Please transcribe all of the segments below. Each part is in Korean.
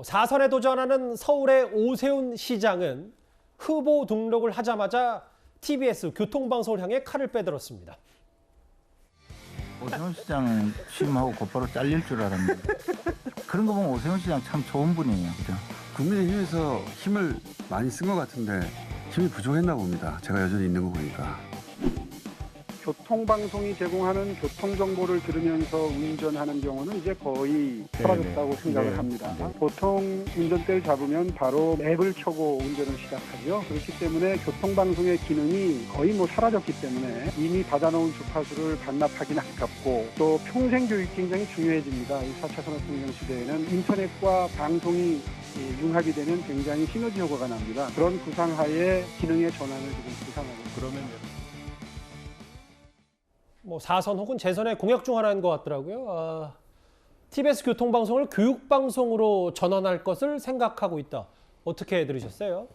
4선에 도전하는 서울의 오세훈 시장은 후보 등록을 하자마자 TBS 교통방송을 향해 칼을 빼들었습니다. 오세훈 시장은 취임하고 곧바로 잘릴 줄 알았는데 그런 거 보면 오세훈 시장 참 좋은 분이에요. 그죠? 국민의힘에서 힘을 많이 쓴 것 같은데 힘이 부족했나 봅니다. 제가 여전히 있는 거 보니까. 교통방송이 제공하는 교통정보를 들으면서 운전하는 경우는 이제 거의 사라졌다고 생각을 합니다. 보통 운전대를 잡으면 바로 앱을 켜고 운전을 시작하죠. 그렇기 때문에 교통방송의 기능이 거의 사라졌기 때문에 이미 받아놓은 주파수를 반납하기는 아깝고 또 평생 교육이 굉장히 중요해집니다. 이 4차 산업혁명 시대에는 인터넷과 방송이 융합이 되는 굉장히 시너지 효과가 납니다. 그런 구상하에 기능의 전환을 지금 구상하고 있습니다. 4선 혹은 재선의 공약 중 하나인 것 같더라고요. TBS 교통방송을 교육방송으로 전환할 것을 생각하고 있다. 어떻게 들으셨어요?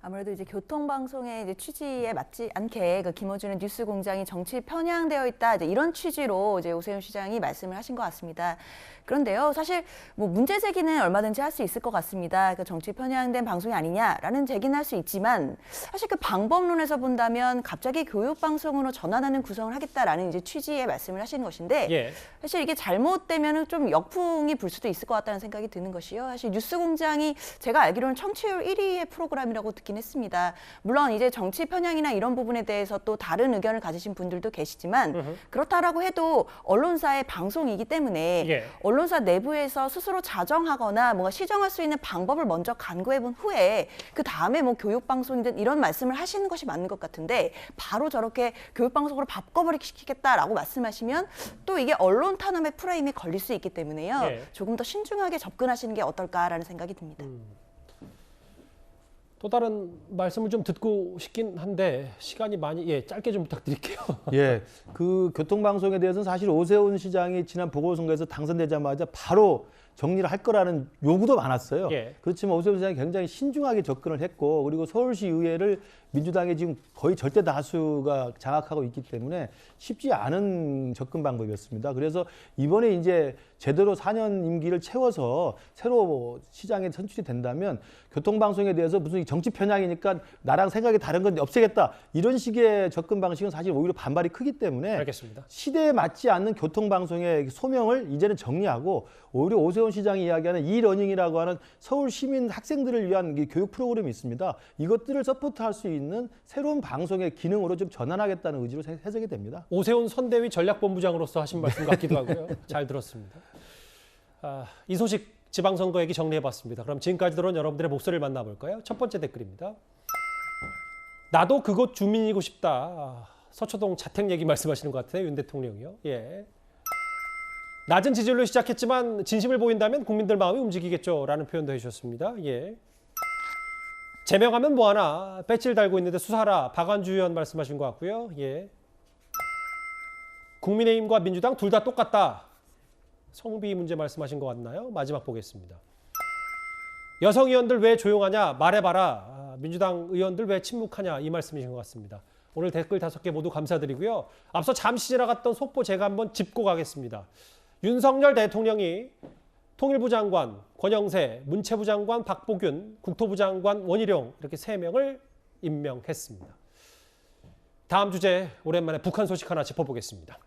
아무래도 이제 교통방송의 이제 취지에 맞지 않게 그 김어준의 뉴스공장이 정치 편향되어 있다 이런 취지로 이제 오세훈 시장이 말씀을 하신 것 같습니다. 그런데요, 사실 문제 제기는 얼마든지 할 수 있을 것 같습니다. 그 정치 편향된 방송이 아니냐라는 제기는 할 수 있지만 사실 그 방법론에서 본다면 갑자기 교육방송으로 전환하는 구성을 하겠다라는 이제 취지의 말씀을 하시는 것인데 사실 이게 잘못되면은 좀 역풍이 불 수도 있을 것 같다는 생각이 드는 것이요. 사실 뉴스공장이 제가 알기로는 청취율 1위의 프로그램이라고 듣긴 했습니다. 물론 이제 정치 편향이나 이런 부분에 대해서 또 다른 의견을 가지신 분들도 계시지만 그렇다라고 해도 언론사의 방송이기 때문에 언론사 내부에서 스스로 자정하거나 뭔가 시정할 수 있는 방법을 먼저 간구해본 후에 그 다음에 교육방송이든 이런 말씀을 하시는 것이 맞는 것 같은데 바로 저렇게 교육방송으로 바꿔버리기 시키겠다라고 말씀하시면 또 이게 언론 탄압의 프레임이 걸릴 수 있기 때문에요. 조금 더 신중하게 접근하시는 게 어떨까라는 생각이 듭니다. 또 다른 말씀을 좀 듣고 싶긴 한데 시간이 많이 짧게 좀 부탁드릴게요. 그 교통방송에 대해서는 사실 오세훈 시장이 지난 보궐선거에서 당선되자마자 바로 정리를 할 거라는 요구도 많았어요. 그렇지만 오세훈 시장이 굉장히 신중하게 접근을 했고 그리고 서울시 의회를 민주당이 지금 거의 절대 다수가 장악하고 있기 때문에 쉽지 않은 접근 방법이었습니다. 그래서 이번에 이제 제대로 4년 임기를 채워서 새로 시장에 선출이 된다면 교통방송에 대해서 무슨 정치 편향이니까 나랑 생각이 다른 건 없애겠다. 이런 식의 접근 방식은 사실 오히려 반발이 크기 때문에 알겠습니다. 시대에 맞지 않는 교통방송의 소명을 이제는 정리하고 오히려 오세훈 시장이 이야기하는 이러닝이라고 하는 서울 시민 학생들을 위한 교육 프로그램이 있습니다. 이것들을 서포트할 수 있는 새로운 방송의 기능으로 좀 전환하겠다는 의지로 해석이 됩니다. 오세훈 선대위 전략본부장으로서 하신 말씀 같기도 하고요. 잘 들었습니다. 이 소식 지방선거 얘기 정리해봤습니다. 그럼 지금까지 들어온 여러분들의 목소리를 만나볼까요? 첫 번째 댓글입니다. 나도 그곳 주민이고 싶다. 서초동 자택 얘기 말씀하시는 것 같아요. 윤 대통령이요. 낮은 지지율로 시작했지만 진심을 보인다면 국민들 마음이 움직이겠죠. 라는 표현도 해주셨습니다. 제명하면 뭐하나 배지를 달고 있는데 수사하라. 박완주 의원 말씀하신 것 같고요. 국민의힘과 민주당 둘 다 똑같다. 성비 문제 말씀하신 것 같나요? 마지막 보겠습니다. 여성 의원들 왜 조용하냐? 말해봐라. 민주당 의원들 왜 침묵하냐? 이 말씀이신 것 같습니다. 오늘 댓글 5개 모두 감사드리고요. 앞서 잠시 지나갔던 속보 제가 한번 짚고 가겠습니다. 윤석열 대통령이 통일부 장관 권영세, 문체부 장관 박보균, 국토부 장관 원희룡 이렇게 3명을 임명했습니다. 다음 주제 오랜만에 북한 소식 하나 짚어보겠습니다.